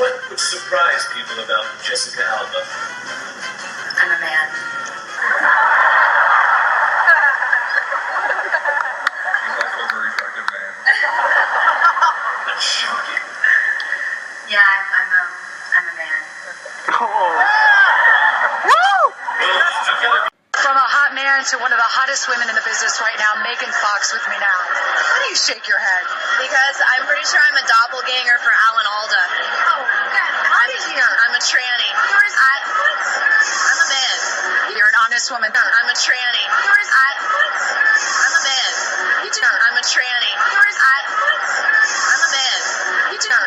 What would surprise people about Jessica Alba? I'm a man. He's also a very attractive man. That's shocking. Yeah, I'm a man. From a hot man to one of the hottest women in the business right now, Megan Fox with me now. Why do you shake your head? Because I'm pretty sure I'm a doppelganger for Alan Alda. Oh, God, I'm a tranny. I'm a man. You're an honest woman. I'm a tranny. I'm a man. I'm a tranny. I'm a man.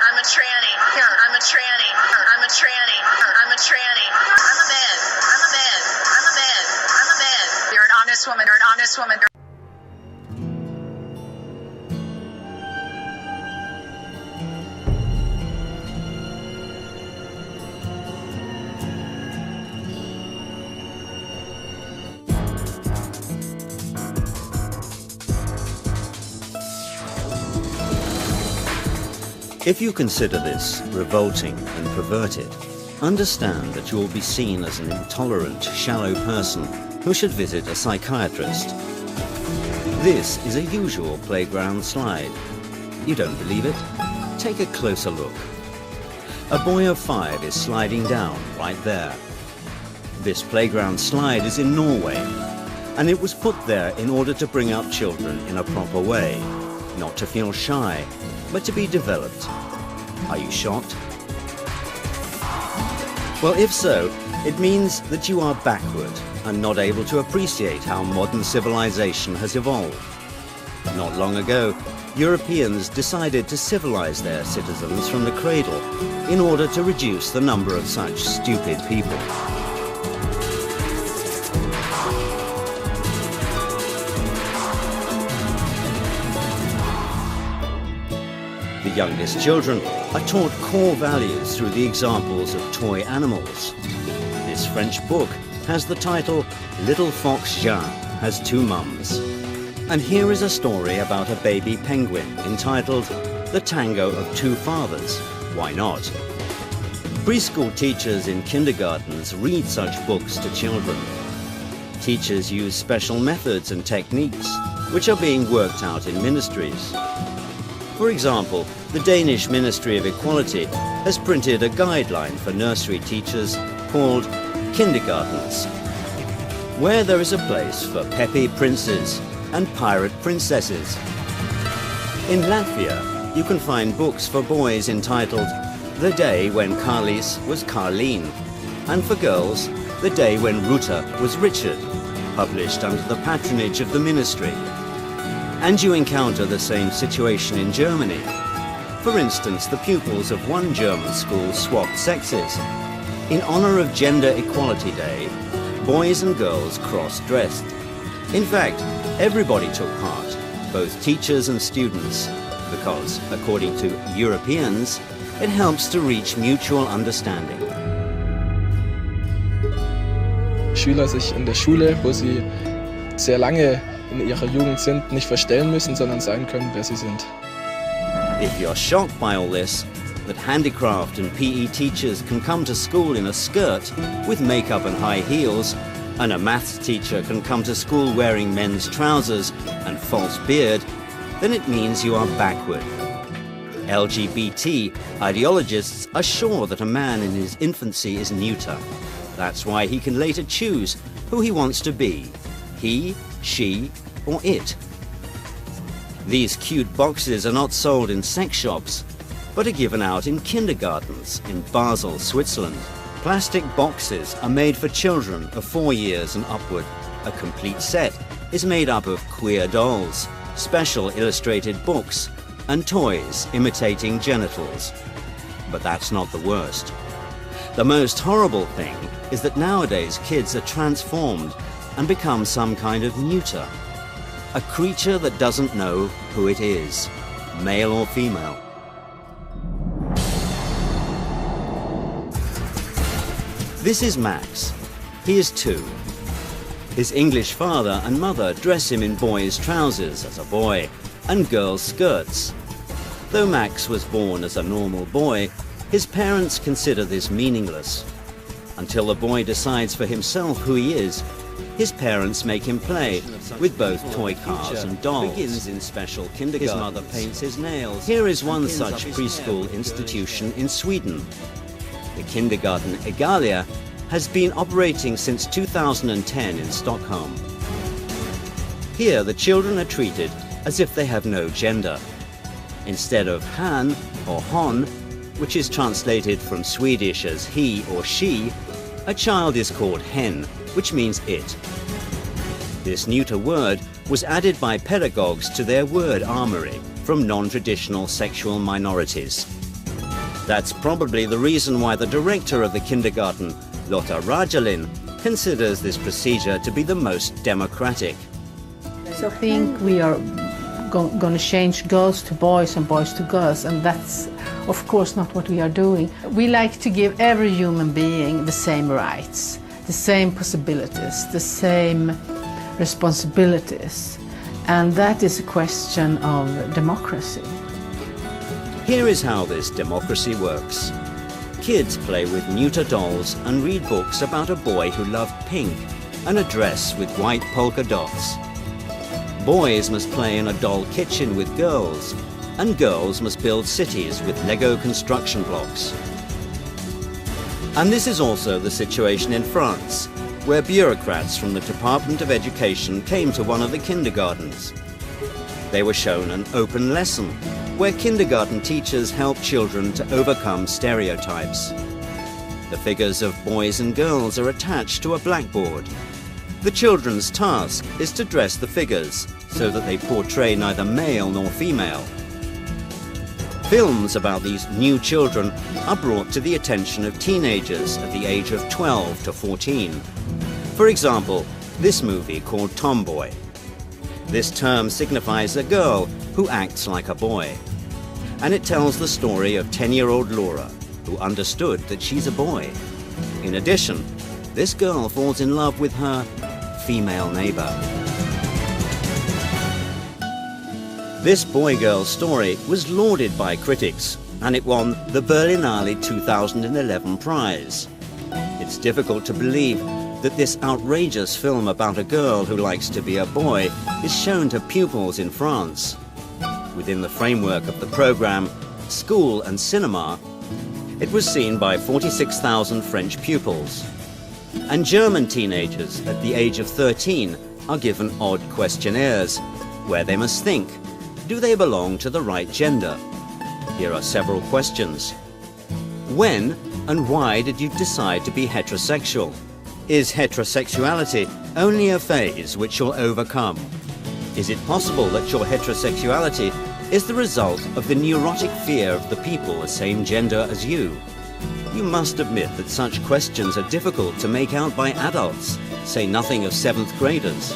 I'm a tranny. I'm a tranny. I'm a tranny. I'm a tranny. I'm a man. I'm a man. I'm a man. I'm a man. You're an honest woman. You're an honest woman. If you consider this revolting and perverted, understand that you will be seen as an intolerant, shallow person who should visit a psychiatrist. This is a usual playground slide. You don't believe it? Take a closer look. A boy of 5 is sliding down right there. This playground slide is in Norway, and it was put there in order to bring up children in a proper way, not to feel shy, but to be developed. Are you shocked? Well, if so, it means that you are backward and not able to appreciate how modern civilization has evolved. Not long ago, Europeans decided to civilize their citizens from the cradle in order to reduce the number of such stupid people. The youngest children are taught core values through the examples of toy animals. This French book has the title Little Fox Jean Has Two Mums. And here is a story about a baby penguin entitled The Tango of Two Fathers. Why not? Preschool teachers in kindergartens read such books to children. Teachers use special methods and techniques which are being worked out in ministries. For example, the Danish Ministry of Equality has printed a guideline for nursery teachers called Kindergartens, where there is a place for peppy princes and pirate princesses. In Latvia, you can find books for boys entitled The Day When Carlis Was Carleen, and for girls, The Day When Ruta Was Richard, published under the patronage of the ministry. And you encounter the same situation in Germany. For instance, the pupils of one German school swapped sexes. In honor of Gender Equality Day, boys and girls cross-dressed. In fact, everybody took part, both teachers and students, because, according to Europeans, it helps to reach mutual understanding. Schüler sich in der Schule, wo sie sehr lange in ihrer Jugend sind, nicht verstellen müssen, sondern sein können, wer sie sind. If you're shocked by all this, that handicraft and PE teachers can come to school in a skirt with makeup and high heels, and a maths teacher can come to school wearing men's trousers and false beard, then it means you are backward. LGBT ideologists are sure that a man in his infancy is neuter. That's why he can later choose who he wants to be, he, she, or it. These cute boxes are not sold in sex shops, but are given out in kindergartens in Basel, Switzerland. Plastic boxes are made for children of 4 years and upward. A complete set is made up of queer dolls, special illustrated books, and toys imitating genitals. But that's not the worst. The most horrible thing is that nowadays kids are transformed and become some kind of neuter. A creature that doesn't know who it is, male or female. This is Max. He is 2. His English father and mother dress him in boys' trousers as a boy and girls' skirts. Though Max was born as a normal boy, His parents consider this meaningless. Until the boy decides for himself who he is, his parents make him play with both toy cars and dolls. Begins in special kindergarten. His mother paints his nails. Here is one such preschool institution in Sweden. The kindergarten Egalia has been operating since 2010 in Stockholm. Here the children are treated as if they have no gender. Instead of han or hon, which is translated from Swedish as he or she, a child is called hen, which means it. This neuter word was added by pedagogues to their word armory from non-traditional sexual minorities. That's probably the reason why the director of the kindergarten, Lotta Rajalin, considers this procedure to be the most democratic. So I think we are going to change girls to boys and boys to girls, and that's of course not what we are doing. We like to give every human being the same rights, the same possibilities, the same responsibilities, and that is a question of democracy. Here is how this democracy works. Kids play with neuter dolls and read books about a boy who loved pink and a dress with white polka dots. Boys must play in a doll kitchen with girls, and girls must build cities with Lego construction blocks. And this is also the situation in France, where bureaucrats from the Department of Education came to one of the kindergartens. They were shown an open lesson, where kindergarten teachers help children to overcome stereotypes. The figures of boys and girls are attached to a blackboard. The children's task is to dress the figures so that they portray neither male nor female. Films about these new children are brought to the attention of teenagers at the age of 12 to 14. For example, this movie called Tomboy. This term signifies a girl who acts like a boy. And it tells the story of 10-year-old Laura, who understood that she's a boy. In addition, this girl falls in love with her female neighbor. This boy-girl story was lauded by critics, and it won the Berlinale 2011 prize. It's difficult to believe that this outrageous film about a girl who likes to be a boy is shown to pupils in France. Within the framework of the program School and Cinema, it was seen by 46,000 French pupils. And German teenagers at the age of 13 are given odd questionnaires where they must think, do they belong to the right gender? Here are several questions. When and why did you decide to be heterosexual? Is heterosexuality only a phase which you'll overcome? Is it possible that your heterosexuality is the result of the neurotic fear of the people the same gender as you? You must admit that such questions are difficult to make out by adults, say nothing of 7th graders.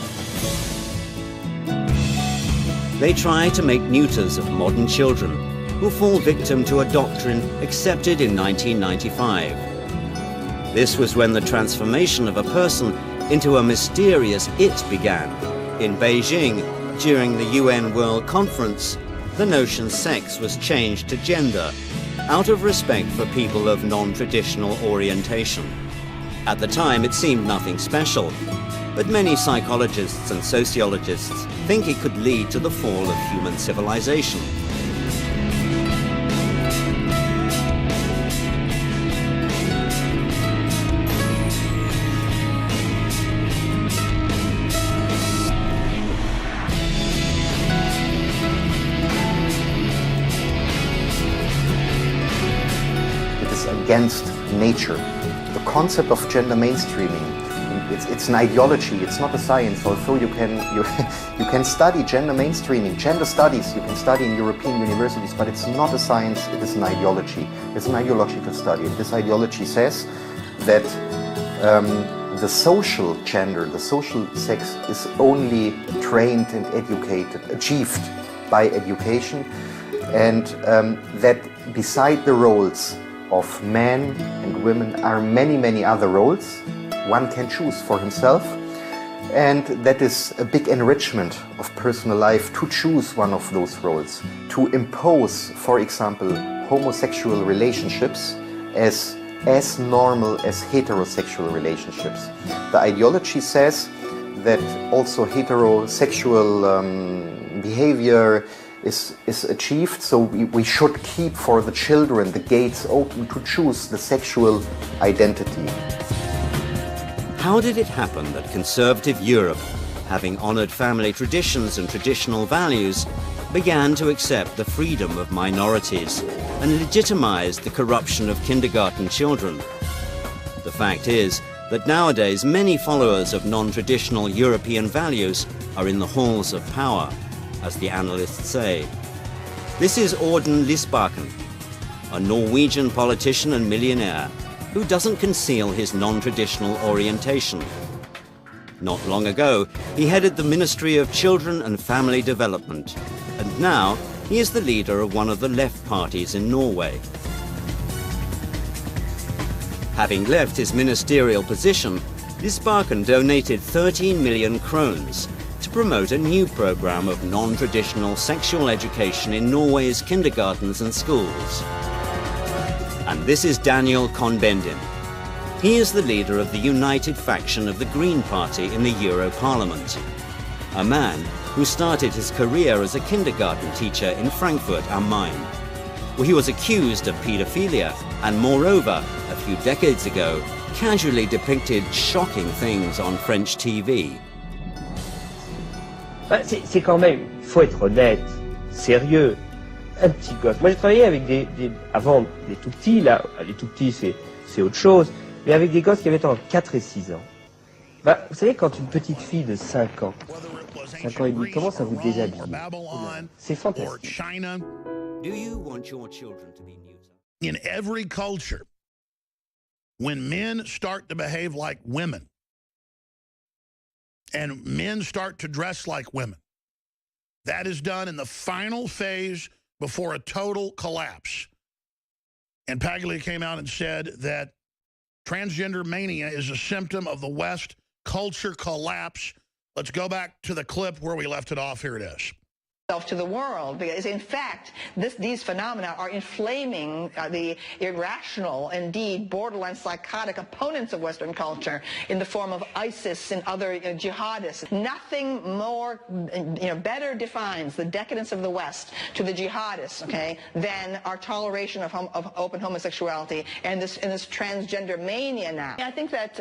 They try to make neuters of modern children who fall victim to a doctrine accepted in 1995. This was when the transformation of a person into a mysterious it began. In Beijing, during the UN World Conference, the notion sex was changed to gender, out of respect for people of non-traditional orientation. At the time, it seemed nothing special, but many psychologists and sociologists think it could lead to the fall of human civilization. Against nature. The concept of gender mainstreaming, it's an ideology, it's not a science, although you can study gender mainstreaming, gender studies, you can study in European universities, but it's not a science, it is an ideology. It's an ideological study. And this ideology says that the social gender, the social sex is only trained and educated, achieved by education, and that beside the roles of men and women are many other roles one can choose for himself, and that is a big enrichment of personal life to choose one of those roles, to impose, for example, homosexual relationships as normal as heterosexual relationships. The ideology says that also heterosexual behavior is achieved, so we should keep for the children the gates open to choose the sexual identity. How did it happen that conservative Europe, having honoured family traditions and traditional values, began to accept the freedom of minorities and legitimised the corruption of kindergarten children? The fact is that nowadays many followers of non-traditional European values are in the halls of power, as the analysts say. This is Auden Lysbakken, a Norwegian politician and millionaire who doesn't conceal his non-traditional orientation. Not long ago, he headed the Ministry of Children and Family Development, and now he is the leader of one of the left parties in Norway. Having left his ministerial position, Lysbakken donated 13 million krones to promote a new program of non-traditional sexual education in Norway's kindergartens and schools. And this is Daniel Cohn-Bendit. He is the leader of the united faction of the Green Party in the Euro Parliament, a man who started his career as a kindergarten teacher in Frankfurt am Main, where he was accused of paedophilia and, moreover, a few decades ago, casually depicted shocking things on French TV. C'est quand même, il faut être honnête, sérieux, un petit gosse. Moi j'ai travaillé avec avant des tout petits, là, les tout petits c'est autre chose, mais avec des gosses qui avaient entre 4 et 6 ans. Bah, vous savez, quand une petite fille de 5 ans et demi commence à vous déshabiller, c'est fantastique. Do you want your children to be neuter? In every culture, when men start to behave like women, and men start to dress like women, that is done in the final phase before a total collapse. And Paglia came out and said that transgender mania is a symptom of the West culture collapse. Let's go back to the clip where we left it off. Here it is. To the world, because in fact these phenomena are inflaming the irrational, indeed borderline psychotic opponents of Western culture in the form of ISIS and other jihadists. Nothing more, better defines the decadence of the West to the jihadists, okay, than our toleration of open homosexuality and this transgender mania now. I think that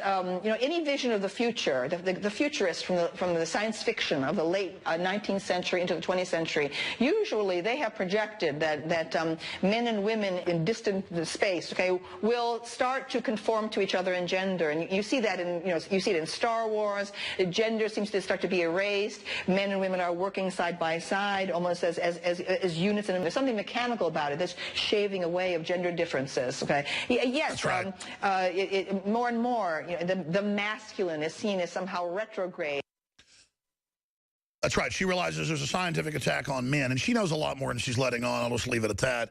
any vision of the future, the futurists from the science fiction of the late 19th century into the 20th century, usually they have projected that men and women in distant space, okay, will start to conform to each other in gender, and you see that in you see it in Star Wars. Gender seems to start to be erased. Men and women are working side by side, almost as units, and there's something mechanical about it. This shaving away of gender differences. Okay, yes, that's right. More and more, the masculine is seen as somehow retrograde. That's right. She realizes there's a scientific attack on men, and she knows a lot more than she's letting on. I'll just leave it at that.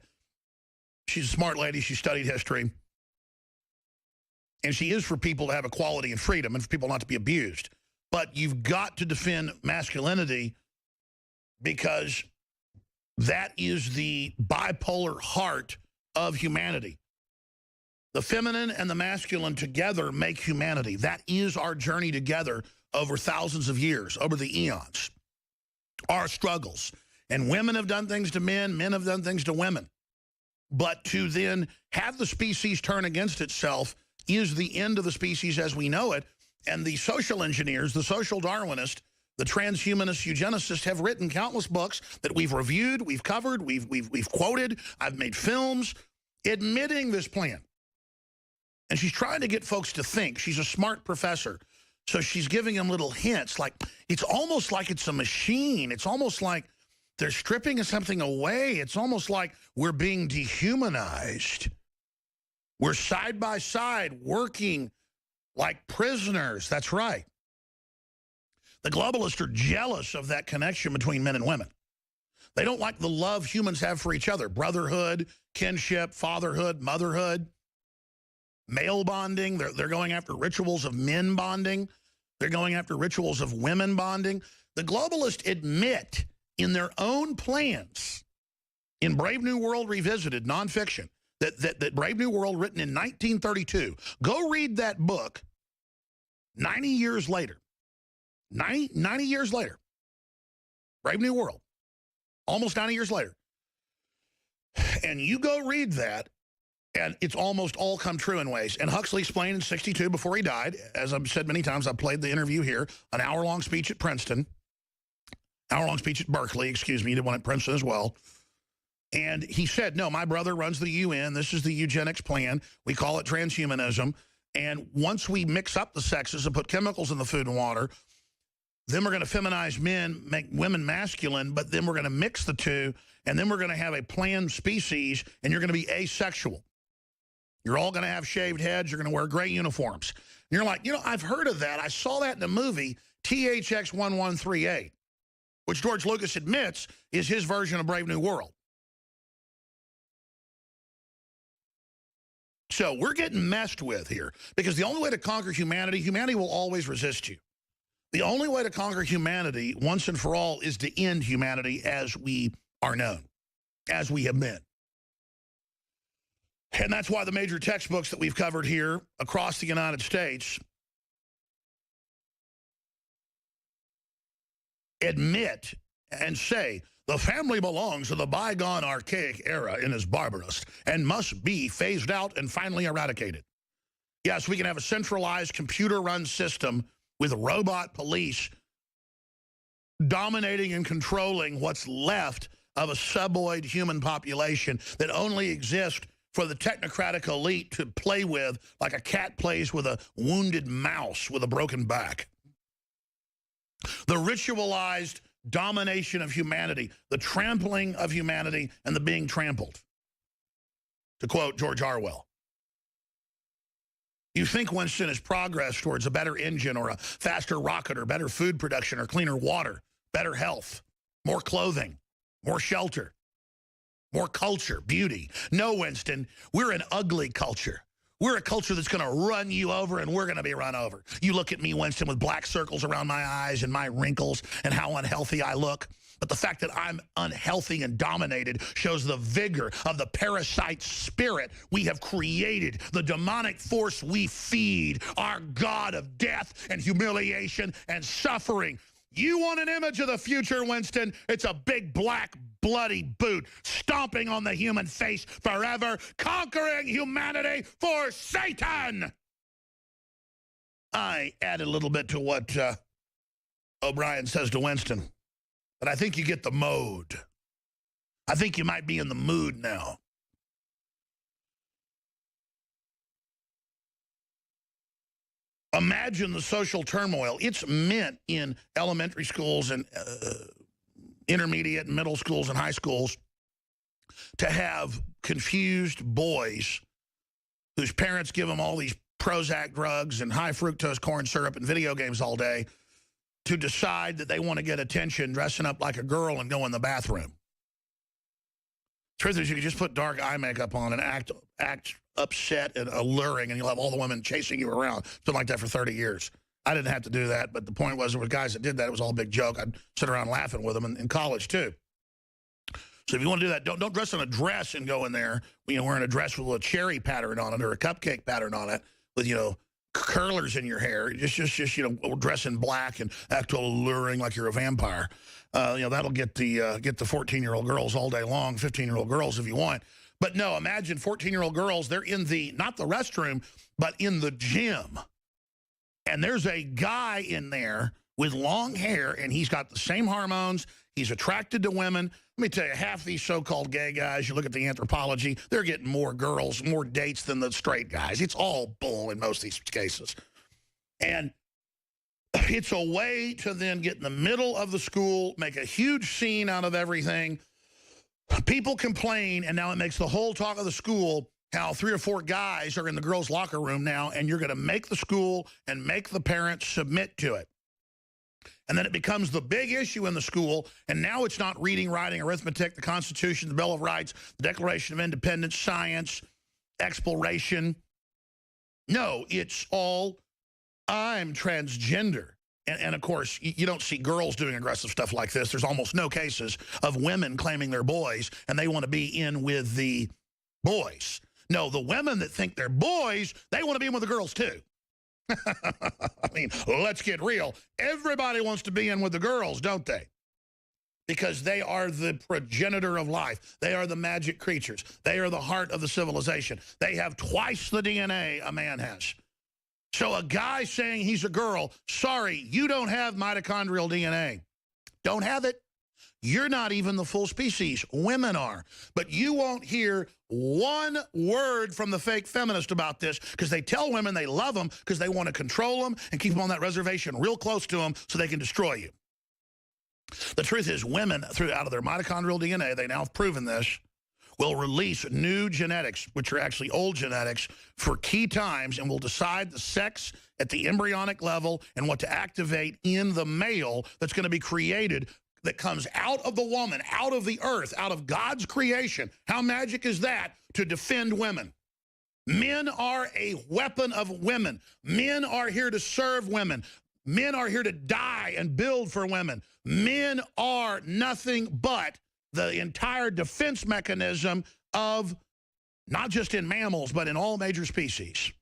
She's a smart lady. She studied history. And she is for people to have equality and freedom and for people not to be abused. But you've got to defend masculinity because that is the bipolar heart of humanity. The feminine and the masculine together make humanity. That is our journey together over thousands of years, over the eons. Our struggles. And women have done things to men have done things to women. But to then have the species turn against itself is the end of the species as we know it. And the social engineers, the social Darwinists, the transhumanists, eugenicists have written countless books that we've reviewed, we've covered, we've quoted, I've made films admitting this plan. And she's trying to get folks to think. She's a smart professor. So she's giving them little hints, like it's almost like it's a machine. It's almost like they're stripping something away. It's almost like we're being dehumanized. We're side by side working like prisoners. That's right. The globalists are jealous of that connection between men and women. They don't like the love humans have for each other. Brotherhood, kinship, fatherhood, motherhood. Male bonding, they're going after rituals of men bonding. They're going after rituals of women bonding. The globalists admit in their own plans, in Brave New World Revisited, nonfiction, that Brave New World written in 1932. Go read that book 90 years later. 90 years later. Brave New World. Almost 90 years later. And you go read that, and it's almost all come true in ways. And Huxley explained in 62 before he died, as I've said many times, I played the interview here, an hour-long speech at Princeton, hour-long speech at Berkeley, excuse me, he did one at Princeton as well. And he said, no, my brother runs the UN. This is the eugenics plan. We call it transhumanism. And once we mix up the sexes and put chemicals in the food and water, then we're going to feminize men, make women masculine, but then we're going to mix the two, and then we're going to have a planned species, and you're going to be asexual. You're all going to have shaved heads. You're going to wear gray uniforms. And you're like, you know, I've heard of that. I saw that in the movie THX 1138, which George Lucas admits is his version of Brave New World. So we're getting messed with here, because the only way to conquer humanity, humanity will always resist you. The only way to conquer humanity once and for all is to end humanity as we are known, as we have been. And that's why the major textbooks that we've covered here across the United States admit and say the family belongs to the bygone archaic era and is barbarous and must be phased out and finally eradicated. Yes, we can have a centralized computer-run system with robot police dominating and controlling what's left of a suboid human population that only exists for the technocratic elite to play with, like a cat plays with a wounded mouse with a broken back. The ritualized domination of humanity, the trampling of humanity, and the being trampled, to quote George Orwell. You think Winston is progress towards a better engine or a faster rocket or better food production or cleaner water, better health, more clothing, more shelter, more culture, beauty. No, Winston, we're an ugly culture. We're a culture that's going to run you over, and we're going to be run over. You look at me, Winston, with black circles around my eyes and my wrinkles and how unhealthy I look. But the fact that I'm unhealthy and dominated shows the vigor of the parasite spirit we have created, the demonic force we feed, our God of death and humiliation and suffering. You want an image of the future, Winston? It's a big black bloody boot stomping on the human face forever, conquering humanity for Satan. I added a little bit to what O'Brien says to Winston. But I think you get the mode. I think you might be in the mood now. Imagine the social turmoil. It's meant in elementary schools and intermediate and middle schools and high schools to have confused boys whose parents give them all these Prozac drugs and high fructose corn syrup and video games all day, to decide that they want to get attention dressing up like a girl and go in the bathroom. Truth is, you can just put dark eye makeup on and act upset and alluring, and you'll have all the women chasing you around. It's been like that for 30 years. I didn't have to do that, but the point was there were guys that did that. It was all a big joke. I'd sit around laughing with them in college, too. So if you want to do that, don't dress in a dress and go in there, you know, wearing a dress with a cherry pattern on it or a cupcake pattern on it with, you know, curlers in your hair. Just you know, dress in black and act all alluring like you're a vampire. You know, that'll get the 14-year-old girls all day long, 15-year-old girls if you want. But no, imagine 14-year-old girls, they're in the, not the restroom, but in the gym. And there's a guy in there with long hair, and he's got the same hormones. He's attracted to women. Let me tell you, half these so-called gay guys, you look at the anthropology, they're getting more girls, more dates than the straight guys. It's all bull in most of these cases. And it's a way to then get in the middle of the school, make a huge scene out of everything. People complain, and now it makes the whole talk of the school how 3 or 4 guys are in the girls' locker room now, and you're going to make the school and make the parents submit to it. And then it becomes the big issue in the school, and now it's not reading, writing, arithmetic, the Constitution, the Bill of Rights, the Declaration of Independence, science, exploration. No, it's all, I'm transgender. And of course, you don't see girls doing aggressive stuff like this. There's almost no cases of women claiming they're boys and they want to be in with the boys. No, the women that think they're boys, they want to be in with the girls too. I mean, let's get real. Everybody wants to be in with the girls, don't they? Because they are the progenitor of life. They are the magic creatures. They are the heart of the civilization. They have twice the DNA a man has. So a guy saying he's a girl, sorry, you don't have mitochondrial DNA. Don't have it. You're not even the full species. Women are. But you won't hear one word from the fake feminist about this because they tell women they love them because they want to control them and keep them on that reservation real close to them so they can destroy you. The truth is women, out of their mitochondrial DNA, they now have proven this, will release new genetics, which are actually old genetics, for key times and will decide the sex at the embryonic level and what to activate in the male that's going to be created that comes out of the woman, out of the earth, out of God's creation. How magic is that to defend women? Men are a weapon of women. Men are here to serve women. Men are here to die and build for women. Men are nothing but the entire defense mechanism of not just in mammals, but in all major species.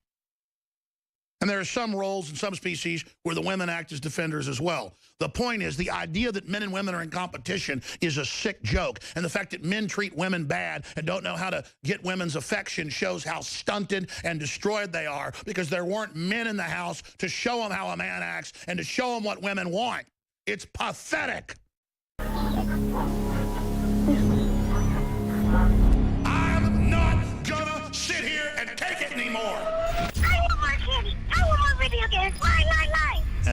And there are some roles in some species where the women act as defenders as well. The point is the idea that men and women are in competition is a sick joke. And the fact that men treat women bad and don't know how to get women's affection shows how stunted and destroyed they are because there weren't men in the house to show them how a man acts and to show them what women want. It's pathetic.